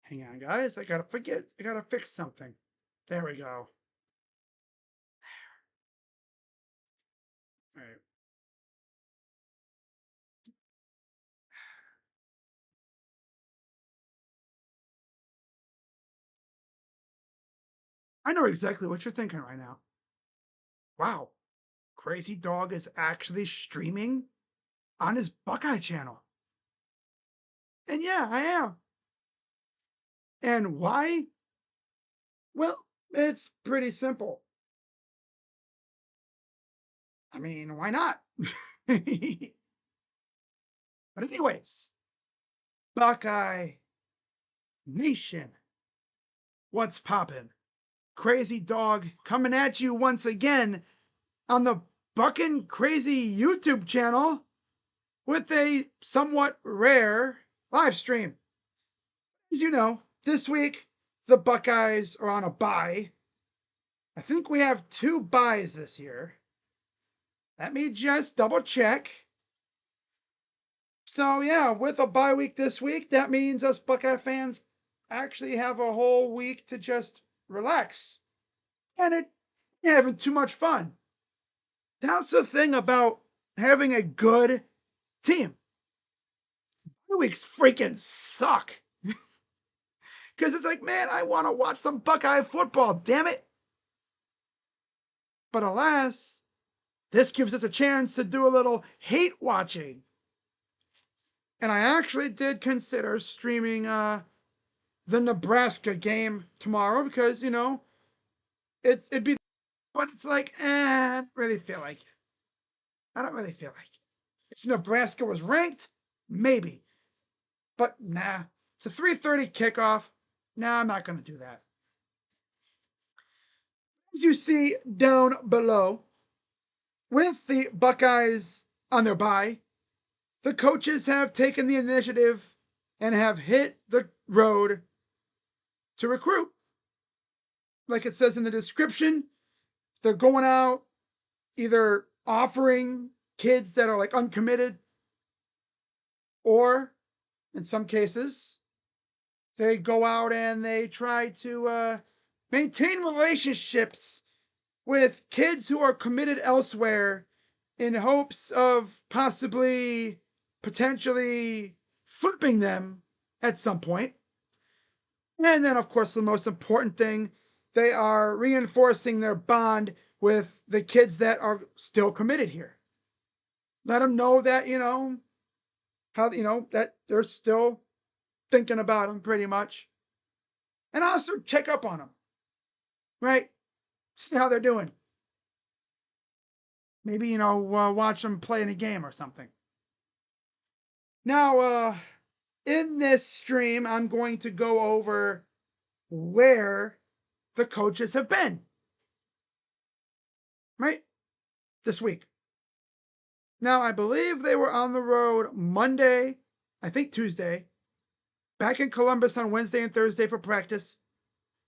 Hang on, guys. I gotta fix something. There we go. All right. I know exactly what you're thinking right now. Wow, Crazy Dog is actually streaming on his Buckeye channel. And yeah, I am. And why? Well, it's pretty simple. I mean, why not? But anyways, Buckeye Nation, what's poppin'? Crazy Dog coming at you once again on the Buckin' Crazy YouTube channel with a somewhat rare live stream. As you know, this week the Buckeyes are on a bye. I think we have 2 byes this year. Let me just double check. So yeah, with a bye week this week, that means us Buckeye fans actually have a whole week to just relax. And it having too much fun. That's the thing about having a good team. Bye weeks freaking suck. Because it's like, man, I want to watch some Buckeye football, damn it. But alas, this gives us a chance to do a little hate watching. And I actually did consider streaming the Nebraska game tomorrow because, it'd be, but it's like, I don't really feel like it. I don't really feel like it. If Nebraska was ranked, maybe. But nah, it's a 3:30 kickoff. Nah, I'm not going to do that. As you see down below, with the Buckeyes on their bye, the coaches have taken the initiative and have hit the road to recruit. Like it says in the description, they're going out either offering kids that are like uncommitted, or in some cases, they go out and they try to maintain relationships with kids who are committed elsewhere in hopes of possibly, potentially flipping them at some point. And then, of course, the most important thing, they are reinforcing their bond with the kids that are still committed here. Let them know that, that they're still thinking about them pretty much. And also check up on them, right? See how they're doing. Maybe, watch them play in a game or something. Now, in this stream, I'm going to go over where the coaches have been, right? This week. Now, I believe they were on the road Monday, I think Tuesday, back in Columbus on Wednesday and Thursday for practice,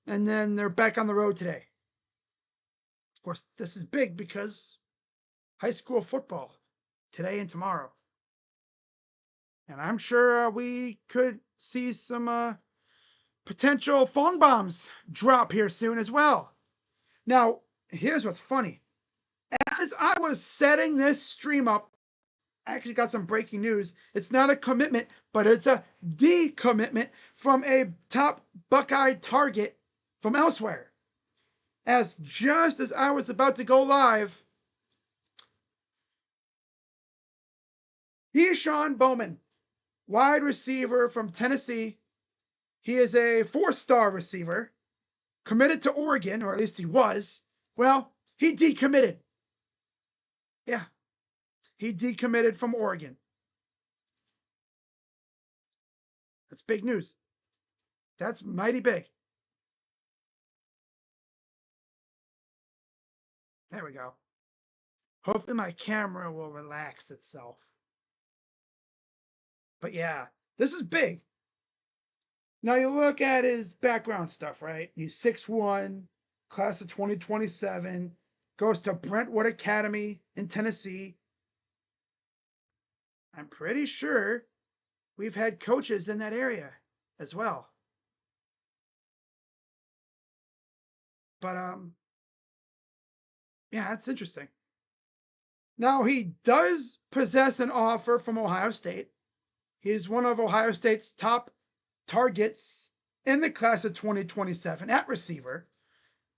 and then they're back on the road today. Of course, this is big because high school football today and tomorrow. And I'm sure we could see some potential phone bombs drop here soon as well. Now, here's what's funny. As I was setting this stream up, I actually got some breaking news. It's not a commitment, but it's a decommitment from a top Buckeye target from elsewhere. As just as I was about to go live, Deshaun Bowman, wide receiver from Tennessee. He is a 4-star receiver, committed to Oregon, or at least he was. Well, he decommitted. Yeah, he decommitted from Oregon. That's big news. That's mighty big. There we go. Hopefully my camera will relax itself. But yeah, this is big. Now you look at his background stuff, right? He's 6'1", class of 2027, goes to Brentwood Academy in Tennessee. I'm pretty sure we've had coaches in that area as well. But yeah, that's interesting. Now he does possess an offer from Ohio State. He's one of Ohio State's top targets in the class of 2027 at receiver.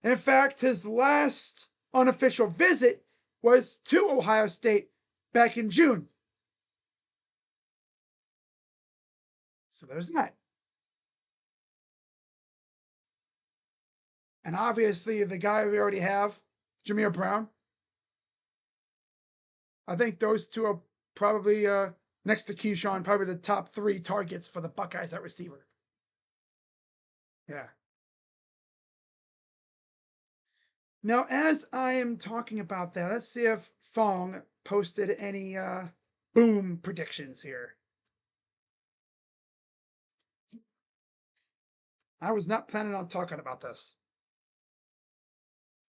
And in fact, his last unofficial visit was to Ohio State back in June. So there's that. And obviously, the guy we already have, Jameer Brown, I think those two are probably next to Keyshawn, probably the top three targets for the Buckeyes at receiver. Yeah. Now, as I am talking about that, let's see if Fong posted any boom predictions here. I was not planning on talking about this.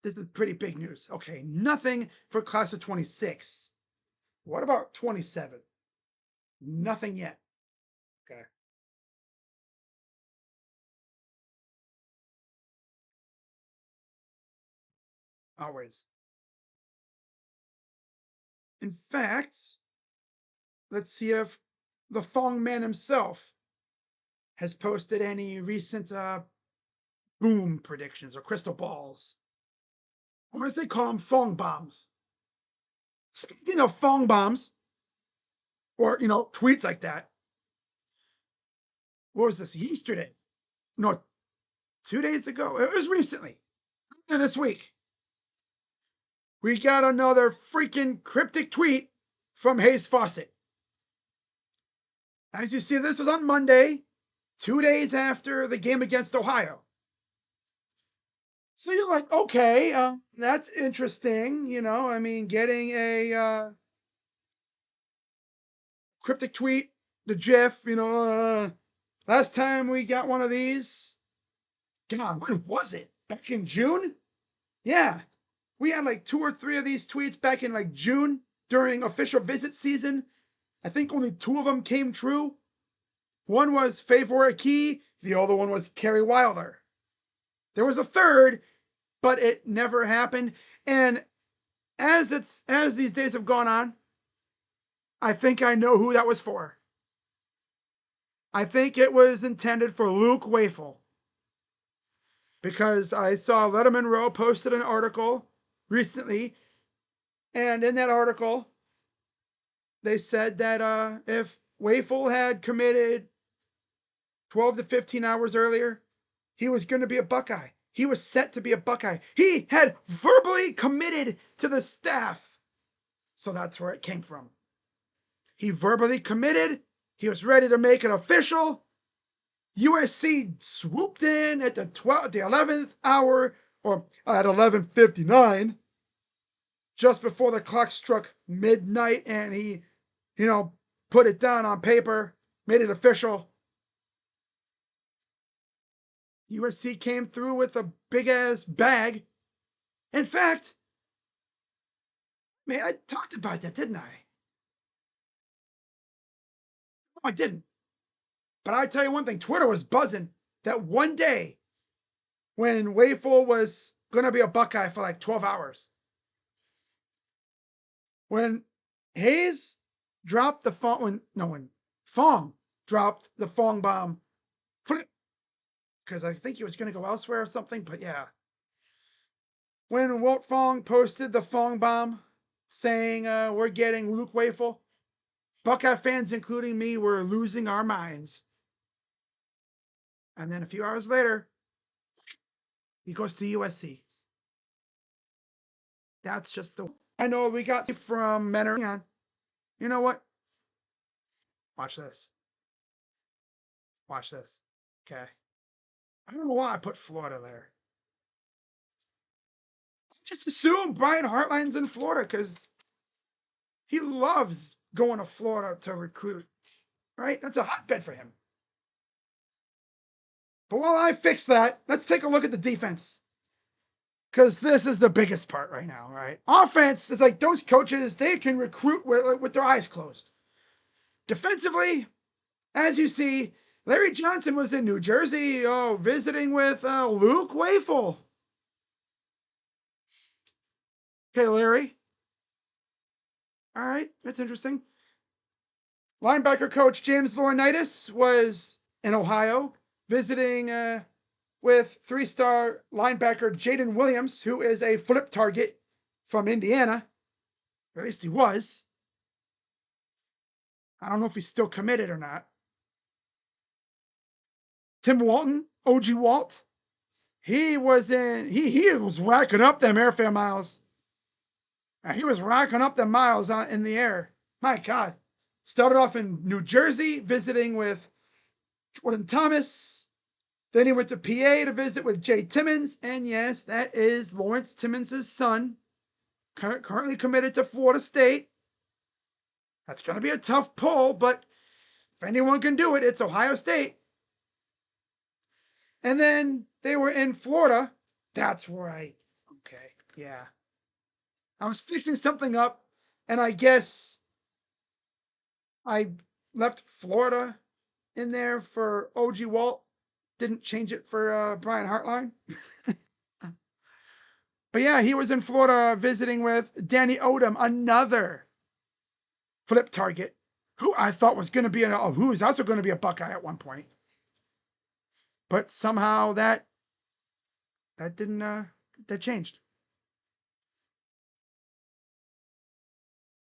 This is pretty big news. Okay, nothing for class of 26. What about 27? Nothing yet. Okay. Always. In fact, let's see if the Fong man himself has posted any recent boom predictions or crystal balls. Or as they call them, Fong bombs. Speaking of Fong bombs, or, tweets like that, what was this, yesterday? No, 2 days ago. It was recently. This week. We got another freaking cryptic tweet from Hayes Fawcett. As you see, this was on Monday, 2 days after the game against Ohio. So you're like, okay, that's interesting. Getting a cryptic tweet, the GIF, last time we got one of these, God, when was it? Back in June? Yeah. We had like 2 or 3 of these tweets back in like June during official visit season. I think only 2 of them came true. One was Favor Key, the other one was Kerry Wilder. There was a third, but it never happened. And as these days have gone on, I think I know who that was for. I think it was intended for Luke Wafel. Because I saw Letterman Row posted an article recently, and in that article, they said that if Wafel had committed 12 to 15 hours earlier, he was going to be a Buckeye. He was set to be a Buckeye. He had verbally committed to the staff. So that's where it came from. He verbally committed. He was ready to make it official. USC swooped in at the 11th hour, or at 11:59, just before the clock struck midnight, and he, put it down on paper, made it official. USC came through with a big ass bag. In fact, man, I talked about that, didn't I? No, I didn't. But I tell you one thing, Twitter was buzzing that one day when Wayful was going to be a Buckeye for like 12 hours. When Hayes dropped the Fong, when Fong dropped the Fong bomb, because I think he was going to go elsewhere or something, but yeah. When Walt Fong posted the Fong bomb saying we're getting Luke Wayful, Buckeye fans, including me, were losing our minds. And then a few hours later, he goes to USC. That's just the. I know we got from Menor. You know what? Watch this. Watch this. Okay. I don't know why I put Florida there. Just assume Brian Hartline's in Florida because he loves going to Florida to recruit. Right? That's a hotbed for him. But while I fix that, let's take a look at the defense. Because this is the biggest part right now, right? Offense is like those coaches, they can recruit with their eyes closed. Defensively, as you see, Larry Johnson was in New Jersey visiting with Luke Wayful. Okay, Larry. All right, that's interesting. Linebacker coach James Laurinaitis was in Ohio visiting with three-star linebacker Jaden Williams, who is a flip target from Indiana. At least he was. I don't know if he's still committed or not. Tim Walton, OG Walt, he was racking up them airfare miles. He was racking up the miles in the air. My God. Started off in New Jersey visiting with Jordan Thomas. Then he went to PA to visit with Jay Timmons. And yes, that is Lawrence Timmons' son, currently committed to Florida State. That's going to be a tough pull, but if anyone can do it, it's Ohio State. And then they were in Florida. That's right. Okay. Yeah. I was fixing something up, and I guess I left Florida in there for OG Walt. Didn't change it for Brian Hartline. But yeah, he was in Florida visiting with Danny Odom, another flip target, who I thought was going to be who was also going to be a Buckeye at one point. But somehow that didn't that changed.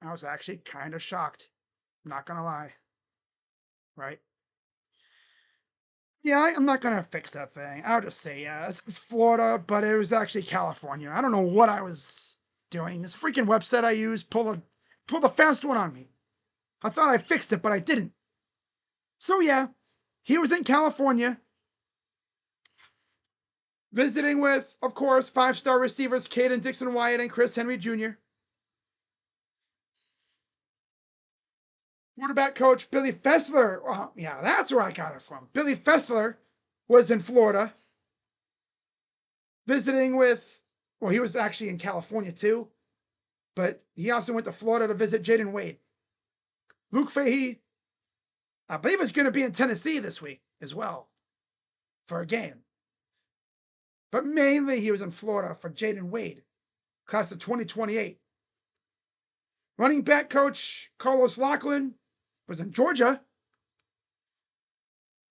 I was actually kind of shocked. Not gonna lie. Right? Yeah, I'm not gonna fix that thing. I'll just say yeah, it's Florida, but it was actually California. I don't know what I was doing. This freaking website I used pulled the fast one on me. I thought I fixed it, but I didn't. So yeah, he was in California visiting with, of course, 5-star receivers Caden Dixon Wyatt and Chris Henry Jr. Quarterback coach Billy Fessler. Oh, yeah, that's where I got it from. Billy Fessler was in Florida visiting with, well, he was actually in California too, but he also went to Florida to visit Jaden Wade. Luke Fahey, I believe, is going to be in Tennessee this week as well for a game. But mainly he was in Florida for Jaden Wade, class of 2028. Running back coach Carlos Lachlan was in Georgia,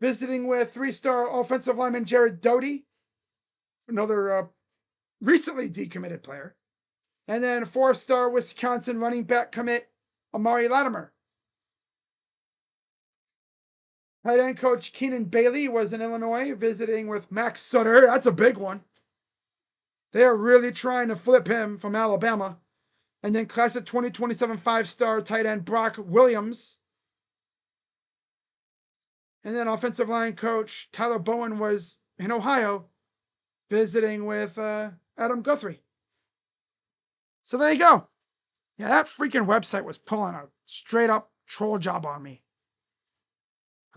visiting with 3-star offensive lineman Jared Doty, another recently decommitted player. And then 4-star Wisconsin running back commit Amari Latimer. Tight end coach Keenan Bailey was in Illinois visiting with Max Sutter. That's a big one. They are really trying to flip him from Alabama. And then class of 2027 5-star tight end Brock Williams. And then offensive line coach Tyler Bowen was in Ohio visiting with Adam Guthrie. So there you go. Yeah, that freaking website was pulling a straight up troll job on me.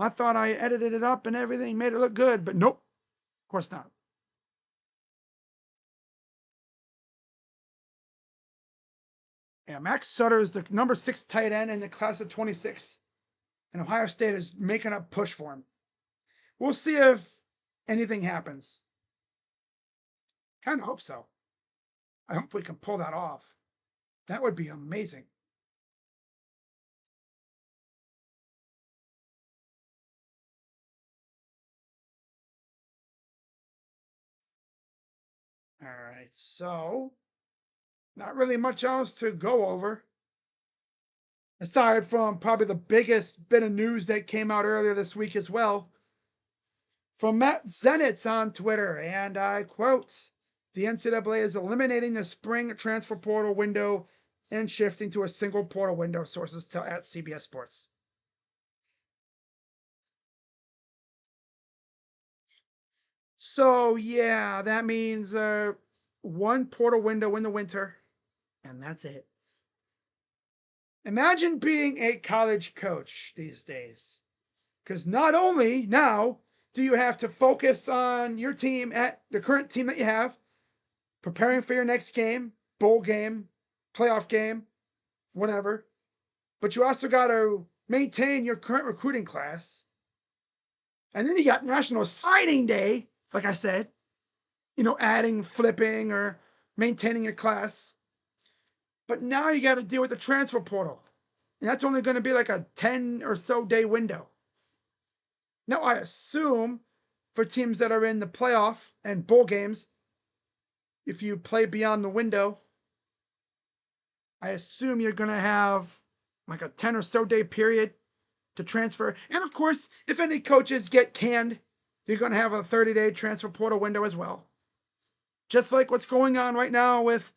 I thought I edited it up and everything, made it look good, but nope, of course not. Yeah, Max Sutter is the number 6 tight end in the class of 26. And Ohio State is making a push for him. We'll see if anything happens. Kind of hope so. I hope we can pull that off. That would be amazing. All right, so not really much else to go over. Aside from probably the biggest bit of news that came out earlier this week as well. From Matt Zenitz on Twitter, and I quote, the NCAA is eliminating the spring transfer portal window and shifting to a single portal window, sources tell at CBS Sports. So yeah, that means one portal window in the winter, and that's it. Imagine being a college coach these days. Because not only now do you have to focus on your team at the current team that you have, preparing for your next game, bowl game, playoff game, whatever, but you also got to maintain your current recruiting class. And then you got National Signing Day, like I said, adding, flipping, or maintaining your class. But now you got to deal with the transfer portal. And that's only going to be like a 10 or so day window. Now, I assume for teams that are in the playoff and bowl games, if you play beyond the window, I assume you're going to have like a 10 or so day period to transfer. And of course, if any coaches get canned, you're going to have a 30-day transfer portal window as well. Just like what's going on right now with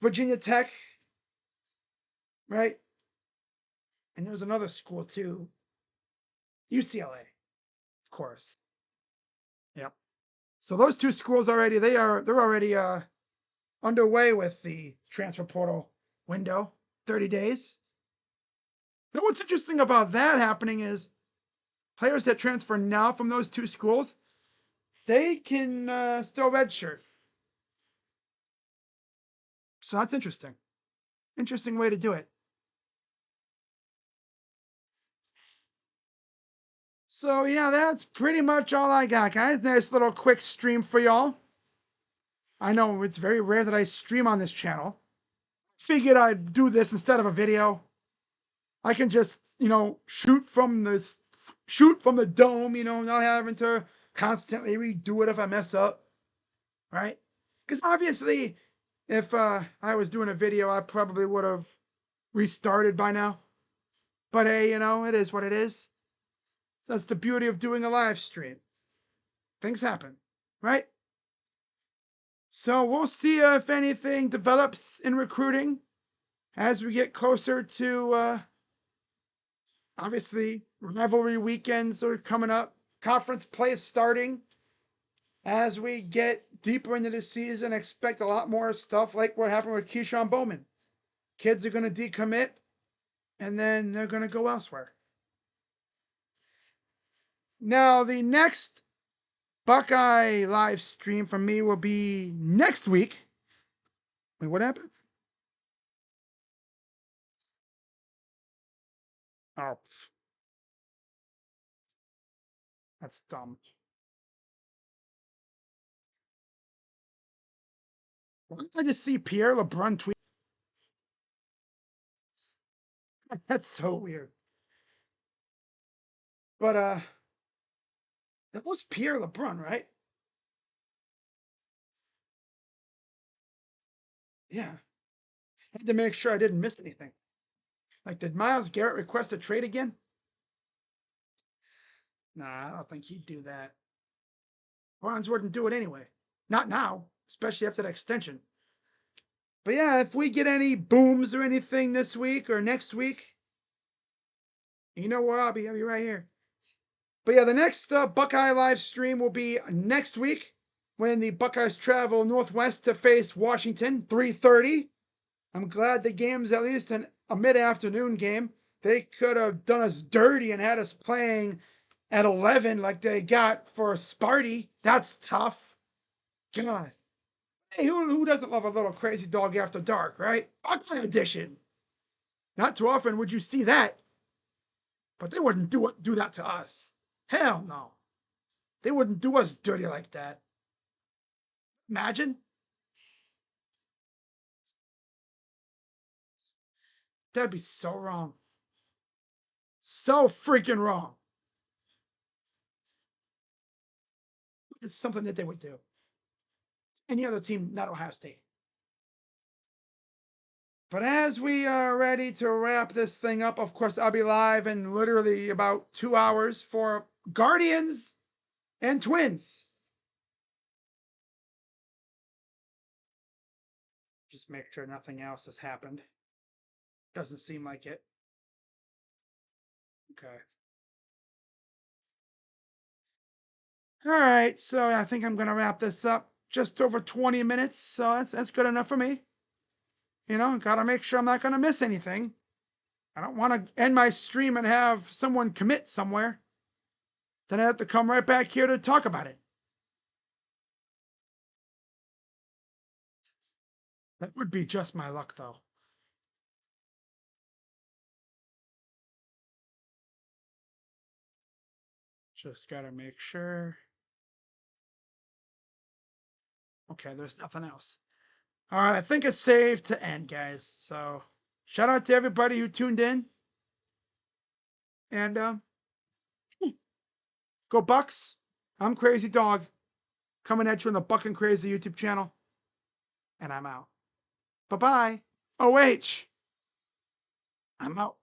Virginia Tech, right? And there's another school too, UCLA, of course. Yep. So those two schools already they're already underway with the transfer portal window, 30 days. Now what's interesting about that happening is players that transfer now from those two schools, they can still redshirt. So that's interesting. Interesting way to do it. So yeah, that's pretty much all I got, guys. Nice little quick stream for y'all. I know it's very rare that I stream on this channel. Figured I'd do this instead of a video. I can just, shoot from the dome, not having to constantly redo it if I mess up, right? Because obviously, if I was doing a video, I probably would have restarted by now. But hey, it is what it is. That's the beauty of doing a live stream. Things happen, right? So we'll see if anything develops in recruiting as we get closer to, obviously, rivalry weekends are coming up. Conference play is starting. As we get deeper into the season, expect a lot more stuff like what happened with Keyshawn Bowman. Kids are going to decommit, and then they're going to go elsewhere. Now, the next Buckeye live stream from me will be next week. Wait, what happened? Oh, that's dumb. Why did I just see Pierre LeBrun tweet? That's so weird. But that was Pierre LeBrun, right? Yeah. I had to make sure I didn't miss anything. Like, did Myles Garrett request a trade again? Nah, I don't think he'd do that. Barnes wouldn't do it anyway. Not now, especially after that extension. But yeah, if we get any booms or anything this week or next week, you know where I'll be. I'll be right here. But yeah, the next Buckeye live stream will be next week when the Buckeyes travel northwest to face Washington, 3:30. I'm glad the game's at least a mid-afternoon game. They could have done us dirty and had us playing at 11 like they got for Sparty. That's tough. God. Hey, who doesn't love a little crazy dog after dark, right? Buckeye edition. Not too often would you see that, but they wouldn't do that to us. Hell no. They wouldn't do us dirty like that. Imagine. That'd be so wrong. So freaking wrong. It's something that they would do. Any other team, not Ohio State. But as we are ready to wrap this thing up, of course, I'll be live in literally about 2 hours for Guardians and Twins. Just make sure nothing else has happened. Doesn't seem like it. Okay. All right, so I think I'm going to wrap this up. Just over 20 minutes, so that's good enough for me. Gotta make sure I'm not going to miss anything. I don't want to end my stream and have someone commit somewhere. Then I have to come right back here to talk about it. That would be just my luck, though. Just gotta make sure. Okay, there's nothing else. All right, I think it's safe to end, guys. So, shout out to everybody who tuned in, and go Bucks. I'm Crazy Dog, coming at you on the Buck and Crazy YouTube channel, and I'm out. Bye bye. OH, I'm out.